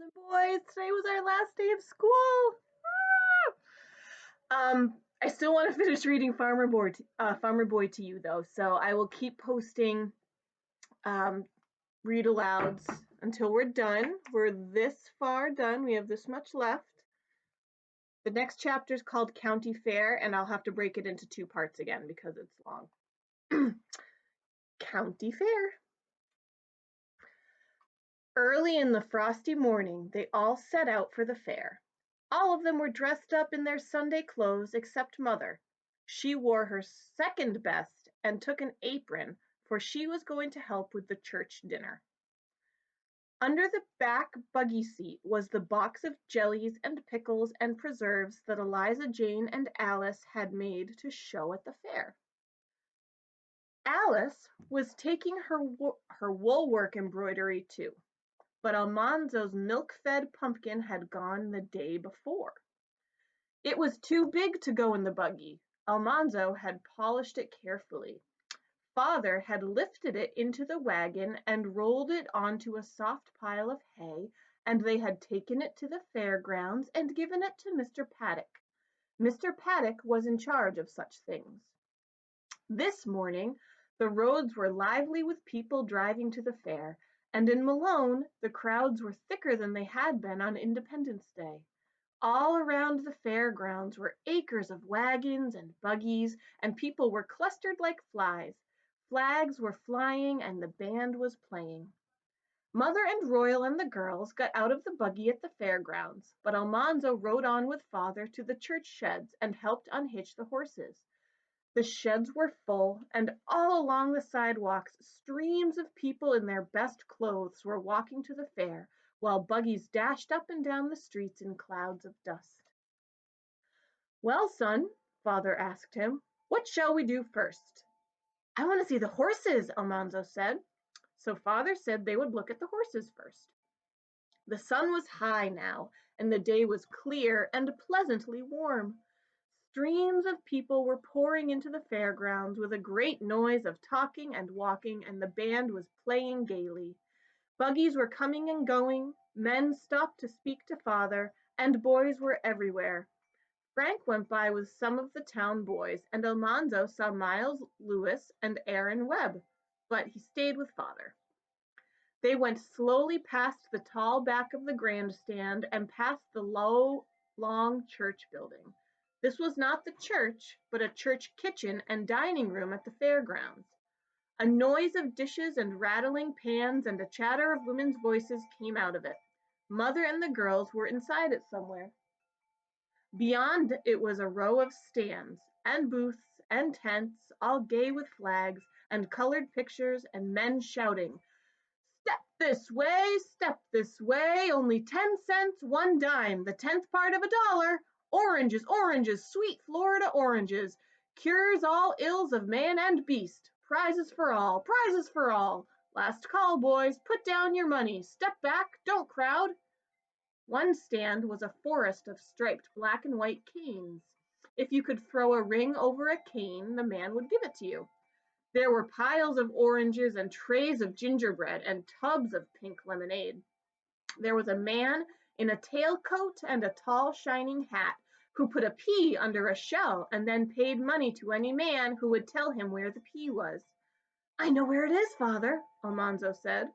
And boys, today was our last day of school. I still want to finish reading Farmer Boy to you though, so I will keep posting um, read alouds until we're done. We're this far done. We have this much left. The next chapter is called County Fair, and I'll have to break it into two parts again because it's long. County Fair. Early in the frosty morning they all set out for the fair. All of them were dressed up in their Sunday clothes except Mother. She wore her second best and took an apron, for she was going to help with the church dinner. Under the back buggy seat was the box of jellies and pickles and preserves that Eliza Jane and Alice had made to show at the fair. Alice was taking her wool work embroidery too, but Almanzo's milk-fed pumpkin had gone the day before. It was too big to go in the buggy. Almanzo had polished it carefully. Father had lifted it into the wagon and rolled it onto a soft pile of hay, and they had taken it to the fairgrounds and given it to Mr. Paddock. Mr. Paddock was in charge of such things. This morning the roads were lively with people driving to the fair, and in Malone the crowds were thicker than they had been on Independence Day. All around the fairgrounds were acres of wagons and buggies, and people were clustered like flies. Flags were flying and the band was playing. Mother and Royal and the girls got out of the buggy at the fairgrounds, but Almanzo rode on with Father to the church sheds and helped unhitch the horses. The sheds were full, and all along the sidewalks streams of people in their best clothes were walking to the fair, while buggies dashed up and down the streets in clouds of dust. "Well, son," Father asked him, "what shall we do first?" "I want to see the horses," Almanzo said. So Father said they would look at the horses first. The sun was high now, and the day was clear and pleasantly warm. Streams of people were pouring into the fairgrounds with a great noise of talking and walking, and the band was playing gaily. Buggies were coming and going, men stopped to speak to Father, and boys were everywhere. Frank went by with some of the town boys, and Almanzo saw Miles Lewis and Aaron Webb, but he stayed with Father. They went slowly past the tall back of the grandstand and past the low, long church building. This was not the church, but a church kitchen and dining room at the fairgrounds. A noise of dishes and rattling pans and a chatter of women's voices came out of it. Mother and the girls were inside it somewhere. Beyond it was a row of stands and booths and tents, all gay with flags and colored pictures and men shouting, step this way, only 10 cents, 1 dime, the 10th part of $1. Oranges, oranges, sweet Florida oranges. Cures all ills of man and beast. Prizes for all, prizes for all. Last call, boys, put down your money. Step back, don't crowd. One stand was a forest of striped black and white canes. If you could throw a ring over a cane, the man would give it to you. There were piles of oranges and trays of gingerbread and tubs of pink lemonade. There was a man in a tailcoat and a tall shining hat who put a pea under a shell and then paid money to any man who would tell him where the pea was. "I know where it is, Father," Almanzo said.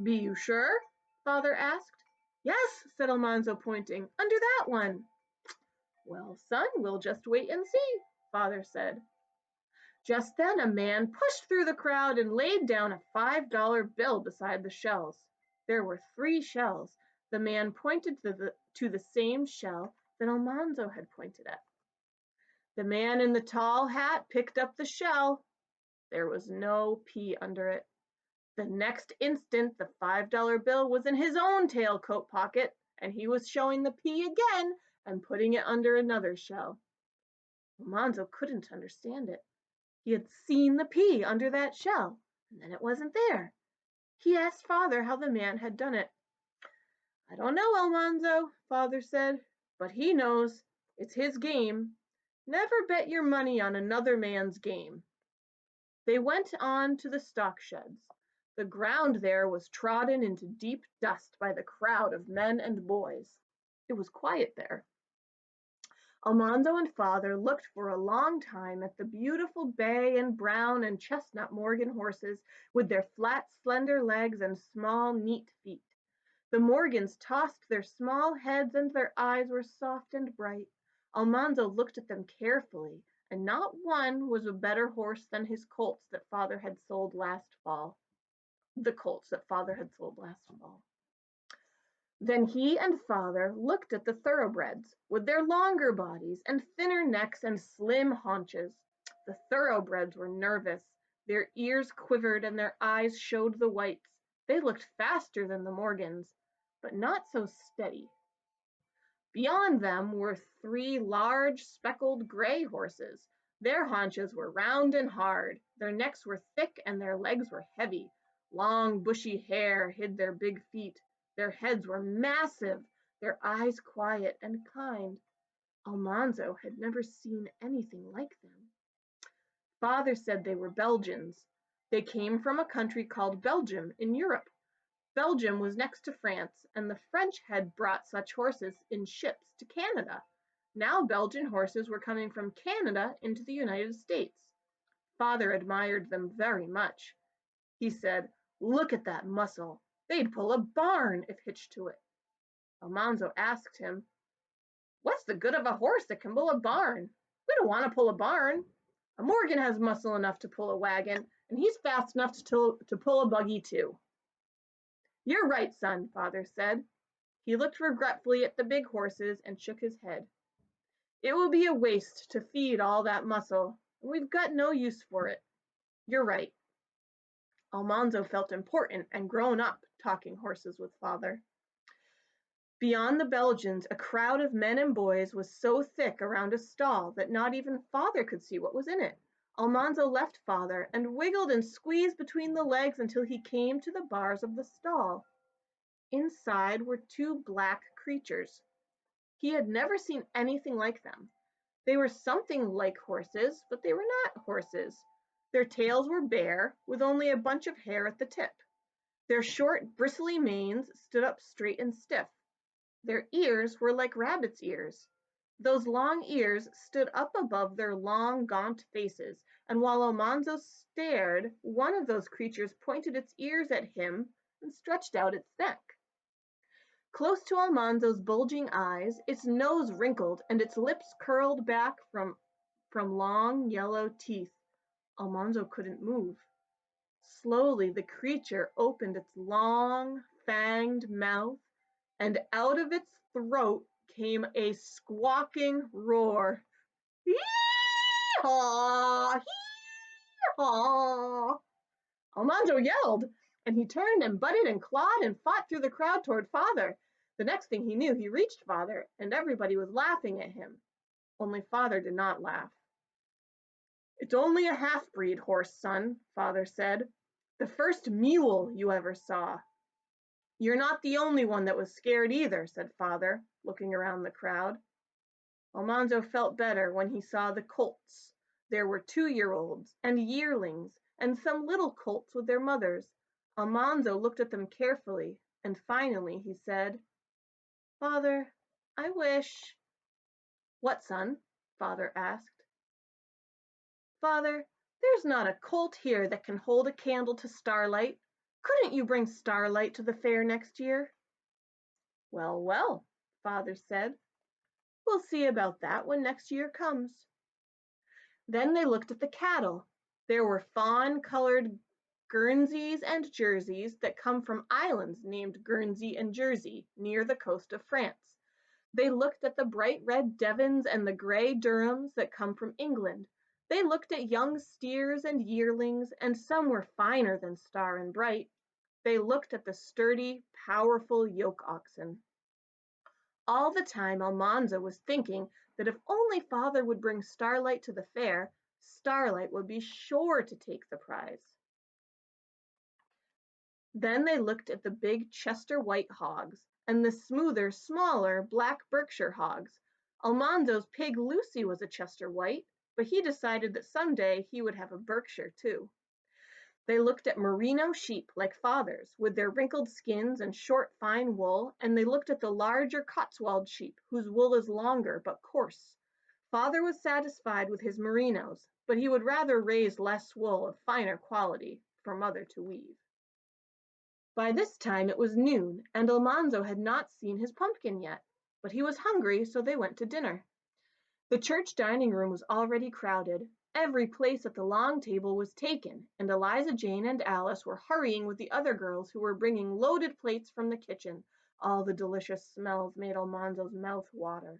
"Be you sure?" Father asked. "Yes," said Almanzo, pointing, "under that one." "Well, son, we'll just wait and see," Father said. Just then a man pushed through the crowd and laid down a $5 bill beside the shells. There were 3 shells. The man pointed to the same shell that Almanzo had pointed at. The man in the tall hat picked up the shell. There was no pea under it. The next instant the $5 bill was in his own tailcoat pocket, and he was showing the pea again and putting it under another shell. Almanzo couldn't understand it. He had seen the pea under that shell, and then it wasn't there. He asked Father how the man had done it. "I don't know, Almanzo," Father said, "but he knows. It's his game. Never bet your money on another man's game." They went on to the stock sheds. The ground there was trodden into deep dust by the crowd of men and boys. It was quiet there. Almanzo and father looked for a long time at the beautiful bay and brown and chestnut Morgan horses with their flat, slender legs and small, neat feet. The Morgans tossed their small heads and their eyes were soft and bright. Almanzo looked at them carefully, and not one was a better horse than his colts that father had sold last fall. The colts that father had sold last fall. Then he and father looked at the thoroughbreds, with their longer bodies and thinner necks and slim haunches. The thoroughbreds were nervous. Their ears quivered and their eyes showed the whites. They looked faster than the Morgans, but not so steady. Beyond them were three large speckled gray horses. Their haunches were round and hard, their necks were thick and their legs were heavy. Long bushy hair hid their big feet. Their heads were massive, their eyes quiet and kind. Almanzo had never seen anything like them. Father said they were Belgians. They came from a country called Belgium in Europe. Belgium was next to France, and the French had brought such horses in ships to Canada. Now Belgian horses were coming from Canada into the United States. Father admired them very much. He said, "Look at that muscle. They'd pull a barn if hitched to it." Almanzo asked him, "What's the good of a horse that can pull a barn? We don't want to pull a barn. A Morgan has muscle enough to pull a wagon, and he's fast enough to pull a buggy too." "You're right, son," father said. He looked regretfully at the big horses and shook his head. "It will be a waste to feed all that muscle, and we've got no use for it. You're right." Almanzo felt important and grown up talking horses with father. Beyond the Belgians, a crowd of men and boys was so thick around a stall that not even father could see what was in it. Almanzo left father and wiggled and squeezed between the legs until he came to the bars of the stall. Inside were two black creatures. He had never seen anything like them. They were something like horses, but they were not horses. Their tails were bare, with only a bunch of hair at the tip. Their short, bristly manes stood up straight and stiff. Their ears were like rabbits' ears. Those long ears stood up above their long, gaunt faces, and while Almanzo stared, one of those creatures pointed its ears at him and stretched out its neck. Close to Almanzo's bulging eyes, its nose wrinkled and its lips curled back from long yellow teeth. Almanzo couldn't move. Slowly the creature opened its long, fanged mouth, and out of its throat came a squawking roar. Hee-haw! Hee-haw! Almanzo yelled, and he turned and butted and clawed and fought through the crowd toward father. The next thing he knew, he reached father, and everybody was laughing at him. Only father did not laugh. "It's only a half-breed horse, son," father said. "The first mule you ever saw." "You're not the only one that was scared either," said father, looking around the crowd. Almanzo felt better when he saw the colts. There were 2-year-olds and yearlings and some little colts with their mothers. Almanzo looked at them carefully, and finally he said, "Father, I wish—" "What, son?" father asked. "Father, there's not a colt here that can hold a candle to Starlight. Couldn't you bring Starlight to the fair next year?" "Well, well," father said. "We'll see about that when next year comes." Then they looked at the cattle. There were fawn-colored Guernseys and Jerseys that come from islands named Guernsey and Jersey near the coast of France. They looked at the bright red Devons and the gray Durhams that come from England. They looked at young steers and yearlings, and some were finer than Star and Bright. They looked at the sturdy, powerful yoke oxen. All the time Almanzo was thinking that if only father would bring Starlight to the fair, Starlight would be sure to take the prize. Then they looked at the big Chester white hogs and the smoother, smaller black Berkshire hogs. Almanzo's pig Lucy was a Chester white, but he decided that someday he would have a Berkshire too. They looked at merino sheep like Father's, with their wrinkled skins and short, fine wool, and they looked at the larger Cotswold sheep, whose wool is longer but coarse. Father was satisfied with his merinos, but he would rather raise less wool of finer quality for Mother to weave. By this time it was noon, and Almanzo had not seen his pumpkin yet, but he was hungry, so they went to dinner. The church dining room was already crowded. Every place at the long table was taken, and Eliza Jane and Alice were hurrying with the other girls who were bringing loaded plates from the kitchen. All the delicious smells made Almanzo's mouth water.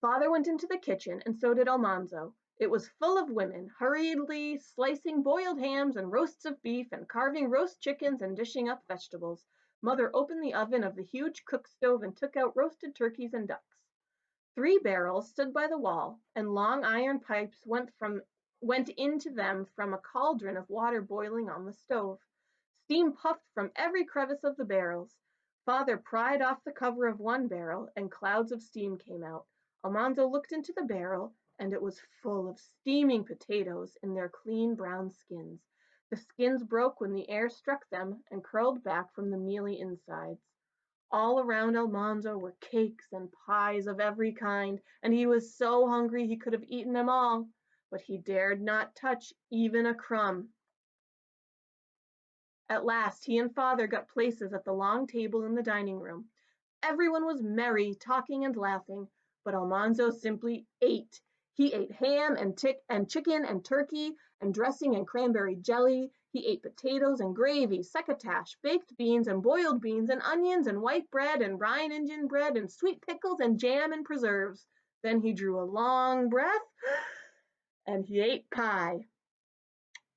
Father went into the kitchen, and so did Almanzo. It was full of women, hurriedly slicing boiled hams and roasts of beef, and carving roast chickens and dishing up vegetables. Mother opened the oven of the huge cook stove and took out roasted turkeys and ducks. 3 barrels stood by the wall, and long iron pipes went into them from a cauldron of water boiling on the stove. Steam puffed from every crevice of the barrels. Father pried off the cover of one barrel, and clouds of steam came out. Almanzo looked into the barrel, and it was full of steaming potatoes in their clean brown skins. The skins broke when the air struck them and curled back from the mealy insides. All around Almanzo were cakes and pies of every kind, and he was so hungry he could have eaten them all, but he dared not touch even a crumb. At last he and Father got places at the long table in the dining room. Everyone was merry, talking and laughing, but Almanzo simply ate. He ate ham and chicken and turkey and dressing and cranberry jelly. He ate potatoes and gravy, succotash, baked beans and boiled beans and onions and white bread and Rhine Indian bread and sweet pickles and jam and preserves. Then he drew a long breath and he ate pie.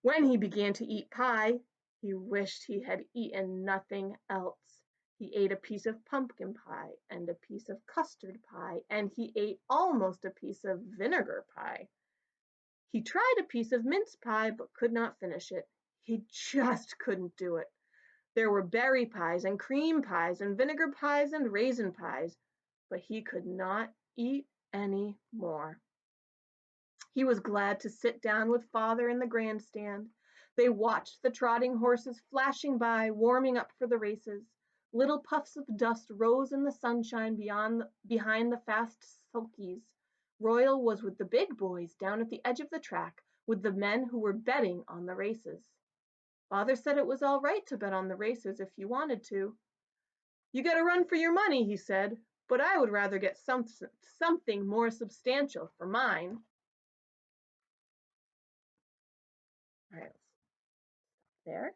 When he began to eat pie, he wished he had eaten nothing else. He ate a piece of pumpkin pie and a piece of custard pie, and he ate almost a piece of vinegar pie. He tried a piece of mince pie but could not finish it. He just couldn't do it. There were berry pies and cream pies and vinegar pies and raisin pies, but he could not eat any more. He was glad to sit down with Father in the grandstand. They watched the trotting horses flashing by, warming up for the races. Little puffs of dust rose in the sunshine behind the fast sulkies. Royal was with the big boys down at the edge of the track, with the men who were betting on the races. Father said it was all right to bet on the races if you wanted to. You get a run for your money, he said, but I would rather get something more substantial for mine. All right, there.